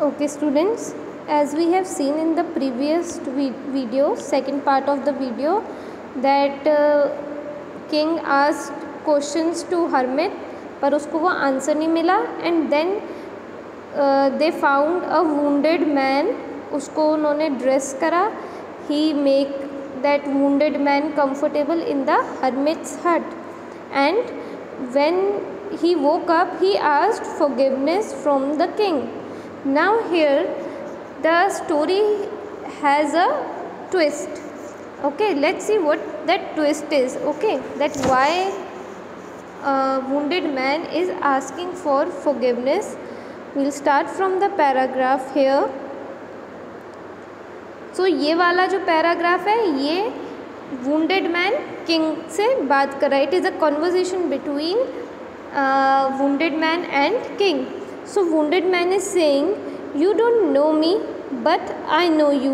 Okay, students, as we have seen in the previous video, second part of the video, that king asked questions to hermit, पर उसको वो answer नहीं मिला, and then they found a wounded man, उसको उन्होंने dress करा, he make that wounded man comfortable in the hermit's hut, and when he woke up, he asked forgiveness from the king. Now here the story has a twist. Okay, let's see what that twist is. Okay, that why a wounded man is asking for forgiveness. We'll start from the paragraph here. So ये वाला जो paragraph है ये wounded man king से बात कर रहा है. It is a conversation between wounded man and king. So wounded man is saying, you don't know me, but I know you.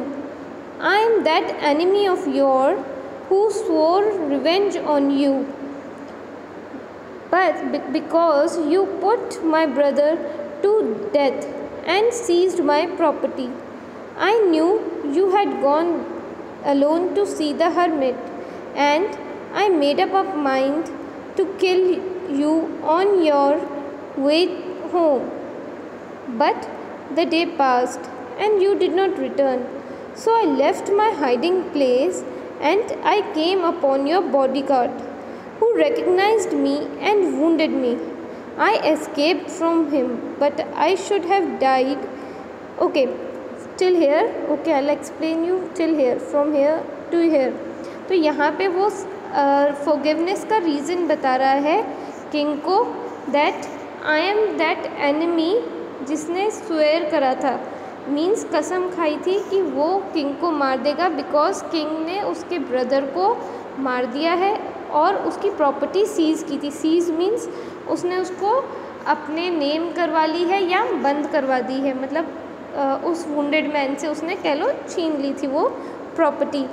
I am that enemy of yours who swore revenge on you. But because you put my brother to death and seized my property, I knew you had gone alone to see the hermit, and I made up my mind to kill you on your way home. But the day passed and you did not return. So I left my hiding place and I came upon your bodyguard, who recognized me and wounded me. I escaped from him, but I should have died. Okay, till here. Okay, I'll explain you till here, from here to here. तो यहाँ पे वो forgiveness का reason बता रहा है king को, that I am that enemy जिसने स्वेयर करा था, मीन्स कसम खाई थी कि वो किंग को मार देगा, बिकॉज किंग ने उसके ब्रदर को मार दिया है और उसकी प्रॉपर्टी सीज़ की थी. सीज़ मीन्स उसने उसको अपने नेम करवा ली है या बंद करवा दी है, मतलब उस वुंडेड मैन से उसने कह लो छीन ली थी वो प्रॉपर्टी.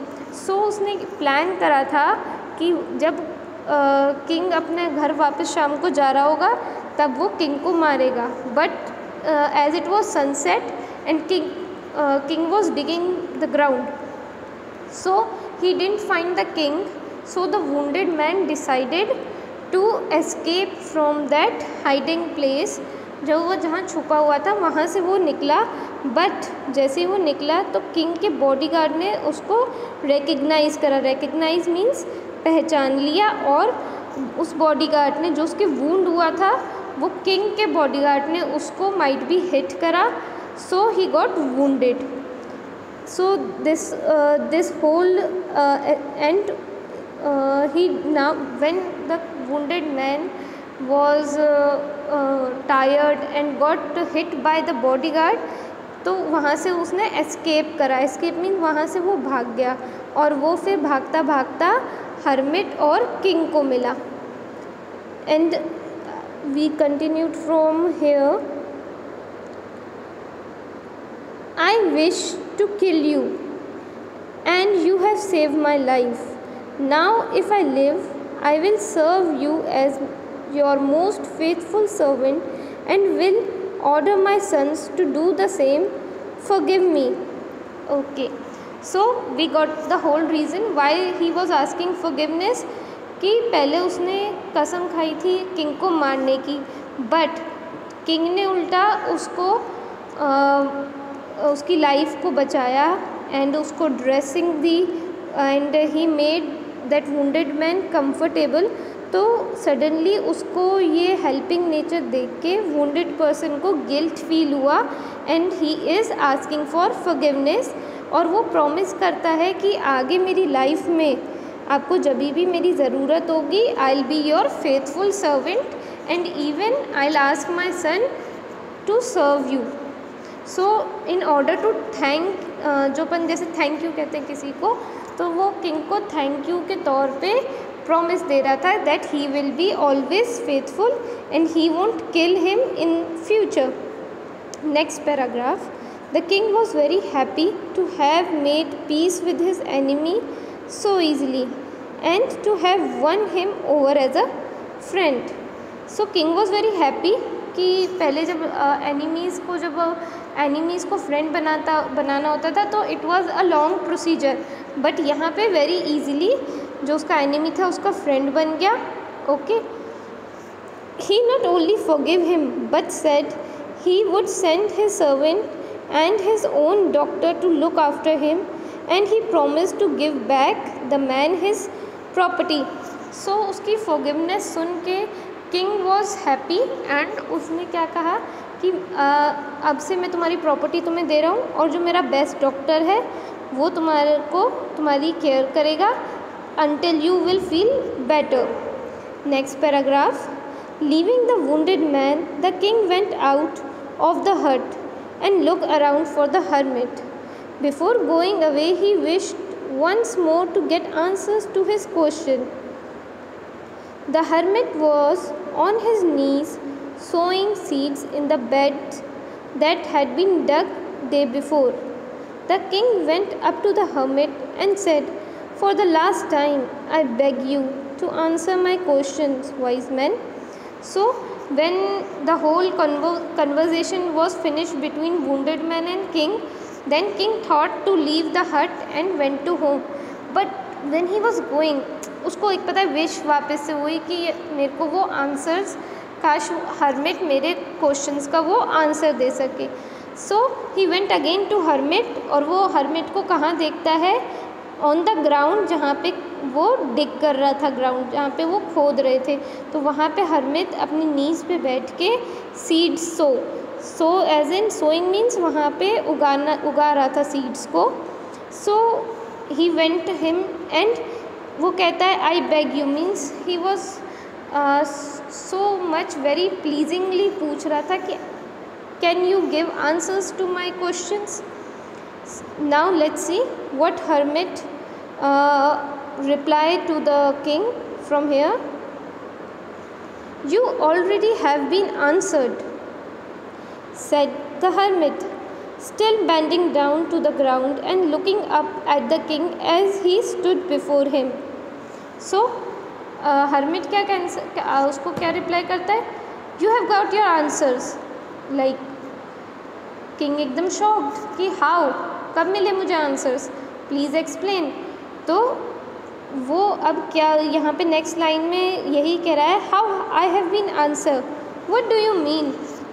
सो उसने प्लान करा था कि जब किंग अपने घर वापस शाम को जा रहा होगा तब वो किंग को मारेगा. But as it was sunset and king was digging the ground, so he didn't find the king. So the wounded man decided to escape from that hiding place. जब वो जहाँ छुपा हुआ था वहाँ से वो निकला, बट जैसे ही वो निकला तो किंग के बॉडीगार्ड ने उसको रिकग्नाइज़ करा. रिकग्नाइज मीन्स पहचान लिया, और उस बॉडीगार्ड ने जो उसके वूंड हुआ था वो किंग के बॉडीगार्ड ने उसको माइट बी हिट करा. So he got wounded. So this whole and he now when the wounded man was tired and got hit by the bodyguard, तो वहाँ से उसने एस्केप करा. एस्केप मीन वहाँ से वो भाग गया और वो फिर भागता भागता हर्मिट और किंग को मिला. And we continued from here. I wish to kill you, and you have saved my life. Now if I live, I will serve you as your most faithful servant, and will order my sons to do the same. Forgive me. Okay, so we got the whole reason why he was asking forgiveness. कि पहले उसने कसम खाई थी king को मारने की, but king ने उल्टा उसको उसकी लाइफ को बचाया एंड उसको dressing the, and he made that wounded man comfortable. तो सडनली उसको ये हेल्पिंग नेचर देख के वुंडेड पर्सन को गिल्ट फील हुआ, and he is asking for forgiveness. और वो प्रॉमिस करता है कि आगे मेरी लाइफ में आपको जब भी मेरी ज़रूरत होगी, I will be your faithful servant, and even I will ask my son to serve you. So in order to thank, जो अपन जैसे थैंक यू कहते हैं किसी को, तो वो किंग को थैंक यू के तौर पे प्रॉमिस दे रहा था that he will be always faithful and he won't kill him in future. Next paragraph. The king was very happy to have made peace with his enemy so easily and to have won him over as a friend. So king was very happy कि पहले जब enemies को friend बनाना होता था तो it was a long procedure, but यहाँ पे very easily जो उसका एनिमी था उसका फ्रेंड बन गया। Okay, he not only forgive him but said he would send his servant and his own doctor to look after him and he promise to give back the man his property. So उसकी forgiveness सुन के king was happy and उसने क्या कहा कि अब से मैं तुम्हारी प्रॉपर्टी तुम्हें दे रहा हूँ और जो मेरा बेस्ट डॉक्टर है वो तुम्हारी केयर करेगा until you will feel better. Next paragraph. Leaving the wounded man, the king went out of the hut and looked around for the hermit. Before going away, he wished once more to get answers to his question. The hermit was on his knees sowing seeds in the bed that had been dug day before. The king went up to the hermit and said, "For the last time, I beg you to answer my questions, wise man." So, when the whole conversation was finished between wounded man and king, then king thought to leave the hut and went to home. But when he was going, उसको एक पता है wish वापस से हुई कि मेरे को वो आंसर्स, काश हर्मिट मेरे क्वेश्चंस का वो आंसर दे सके। So he went again to hermit, और वो हर्मिट को कहाँ देखता है? ऑन द ग्राउंड, जहाँ पे वो डिग कर रहा था, ग्राउंड जहाँ पे वो खोद रहे थे, तो वहाँ पे हर्मिट अपनी नीज पे बैठ के seeds so as in sowing means वहाँ पे उगा रहा था सीड्स को। So he went him and वो कहता है I beg you, means he was so much very pleasingly पूछ रहा था कि can you give answers to my questions. Now let's see what hermit replied to the king from here. "You already have been answered," said the hermit, still bending down to the ground and looking up at the king as he stood before him. So hermit उसको क्या reply करता है? "You have got your answers." Like king एकदम shocked कि how, कब मिले मुझे answers, please explain. तो वो अब क्या यहाँ पे नेक्स्ट लाइन में यही कह रहा है, how I have been answer, what do you mean.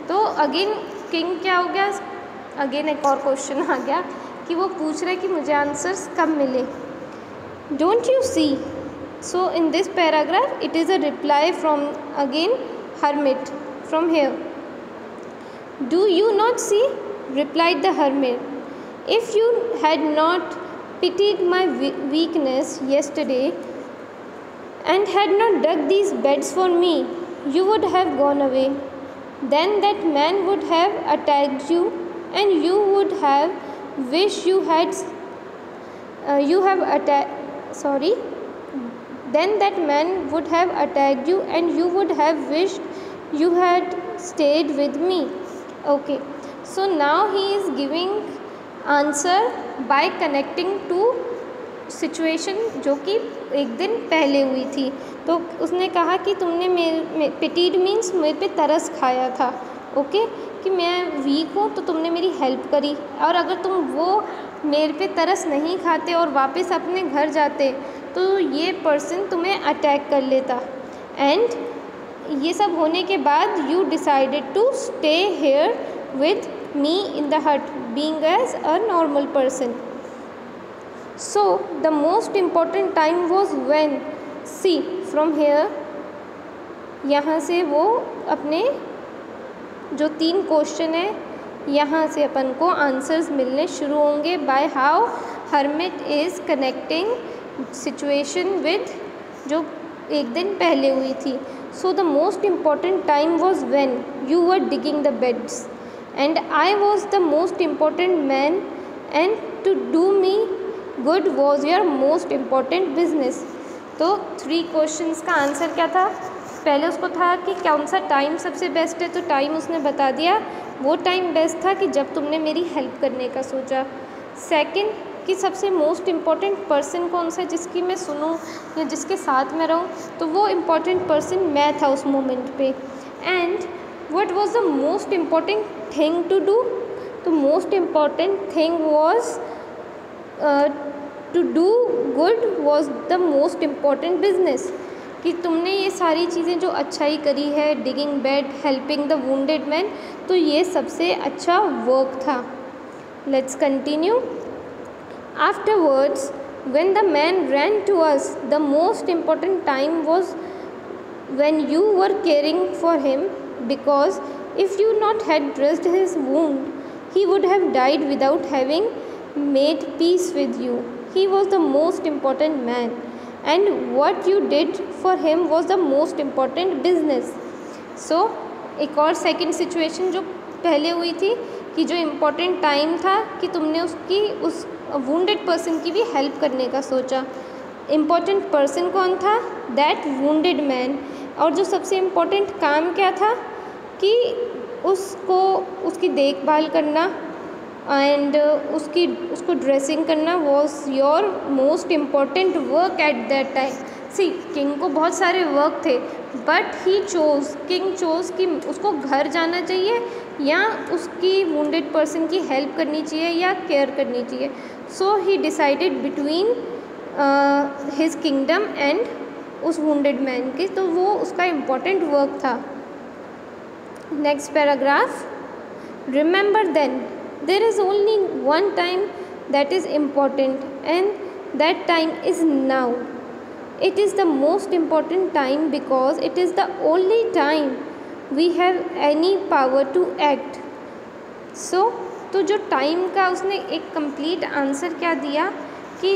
तो अगेन किंग क्या हो गया, अगेन एक और क्वेश्चन आ गया कि वो पूछ रहा है कि मुझे आंसर्स कब मिले। Don't you see. So in this paragraph it is a reply from again hermit from here. "Do you not see?" replied the hermit. "If you had not pitied my weakness yesterday and had not dug these beds for me, you would have gone away. Then that man would have attacked you, and you would have wished you had Then that man would have attacked you, and you would have wished you had stayed with me." Okay, so now he is giving answer by connecting to situation जो कि एक दिन पहले हुई थी। तो उसने कहा कि तुमने पिटीड मीन्स मेरे पे तरस खाया था, ओके, कि मैं वीक हूँ तो तुमने मेरी हेल्प करी, और अगर तुम वो मेरे पे तरस नहीं खाते और वापस अपने घर जाते तो ये पर्सन तुम्हें अटैक कर लेता। एंड ये सब होने के बाद you decided to stay here with me in the hut, being as a normal person. So the most important time was when, see from here, यहाँ से वो अपने जो 3 क्वेश्चन है यहाँ से अपन को आंसर्स मिलने शुरू होंगे by how hermit is connecting situation with जो एक दिन पहले हुई थी। So the most important time was when you were digging the beds and I was the most important man, and to do me good was your most important business. तो 3 questions का answer क्या था? पहले उसको था कि कौन सा टाइम सबसे बेस्ट है, तो टाइम उसने बता दिया, वो टाइम बेस्ट था कि जब तुमने मेरी हेल्प करने का सोचा। सेकंड कि सबसे मोस्ट इम्पॉर्टेंट पर्सन कौन सा है जिसकी मैं सुनूं या जिसके साथ मैं रहूं, तो वो इम्पॉर्टेंट पर्सन मैं था उस मोमेंट पे। And what was the most important thing to do? The most important thing was to do good was the most important business. कि तुमने ये सारी चीज़ें जो अच्छाई करी है, digging bed, helping the wounded man, तो ये सबसे अच्छा वर्क था. Let's continue. Afterwards when the man ran to us, the most important time was when you were caring for him, because if you not had dressed his wound, he would have died without having made peace with you. He was the most important man, and what you did for him was the most important business. So एक और second situation जो पहले हुई थी कि जो important time था कि तुमने उस वुंडेड पर्सन की भी हेल्प करने का सोचा. इम्पोर्टेंट पर्सन कौन था? That wounded man. और जो सबसे इम्पोर्टेंट काम क्या था कि उसकी देखभाल करना एंड उसको ड्रेसिंग करना was your most important work at that time. See king को बहुत सारे वर्क थे, बट किंग चोज़ कि उसको घर जाना चाहिए या उसकी वुंडेड पर्सन की हेल्प करनी चाहिए या केयर करनी चाहिए. So he decided between his kingdom and उस वुंडेड मैन के, तो वो उसका इम्पोर्टेंट वर्क था. Next paragraph. Remember then there is only one time that is important, and that time is now. It is the most important time because it is the only time we have any power to act. So तो जो time का उसने एक complete answer क्या दिया कि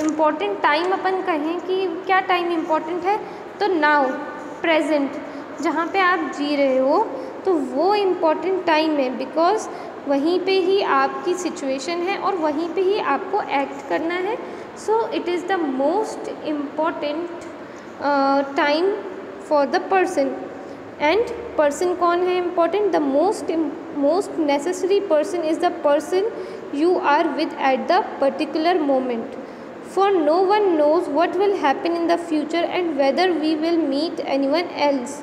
important time अपन कहें कि क्या टाइम इम्पोर्टेंट है, तो नाउ, प्रेजेंट, जहाँ पे आप जी रहे हो, तो वो इम्पोर्टेंट टाइम है बिकॉज वहीं पे ही आपकी सिचुएशन है और वहीं पे ही आपको एक्ट करना है. So it is the most important time for the person. And person कौन है important? The most necessary person is the person you are with at the particular moment, for no one knows what will happen in the future and whether we will meet anyone else.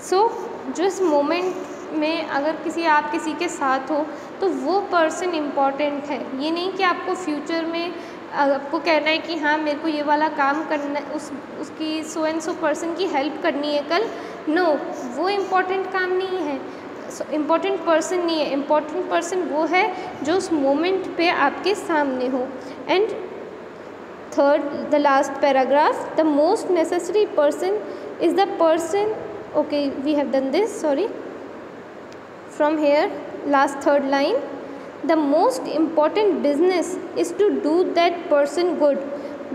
So जिस moment में अगर आप किसी के साथ हो तो वो पर्सन इम्पॉर्टेंट है. ये नहीं कि आपको फ्यूचर में आपको कहना है कि हाँ मेरे को ये वाला काम करना, उसकी सो एंड सो पर्सन की हेल्प करनी है कल. नो, वो इम्पॉर्टेंट काम नहीं है, इम्पॉर्टेंट पर्सन नहीं है. इम्पॉर्टेंट पर्सन वो है जो उस मोमेंट पे आपके सामने हो. And third, the last paragraph. The most necessary person is the person. Okay, we have done this, sorry. From here, last third line. The most important business is to do that person good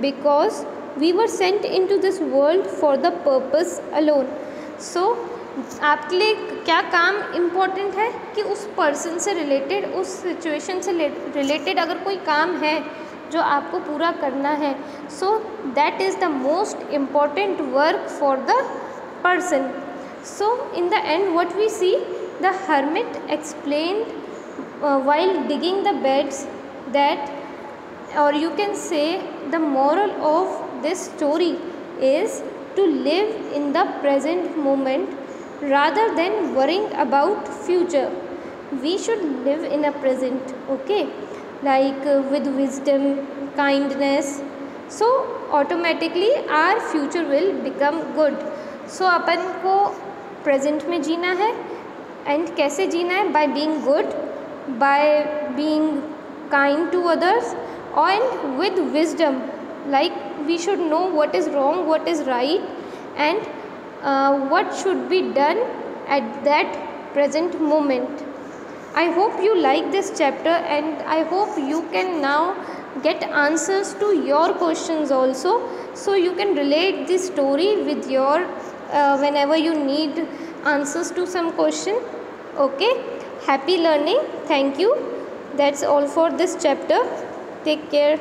because we were sent in to this world for the purpose alone. So आपके लिए क्या काम important है कि उस person से related, उस situation से रिलेटेड अगर कोई काम है जो आपको पूरा करना है, so that is the most important work for the person. So in the end what we see, the hermit explained while digging the beds that, or you can say the moral of this story is to live in the present moment rather than worrying about future. We should live in a present, okay, like with wisdom, kindness, so automatically our future will become good. So अपन को present में जीना है, and कैसे जीना है? by being good, by being kind to others, and with wisdom, like we should know what is wrong, what is right, and what should be done at that present moment. I hope you like this chapter, and I hope you can now get answers to your questions also, so you can relate this story with your whenever you need answers to some question. Okay, happy learning. Thank you. That's all for this chapter. Take care.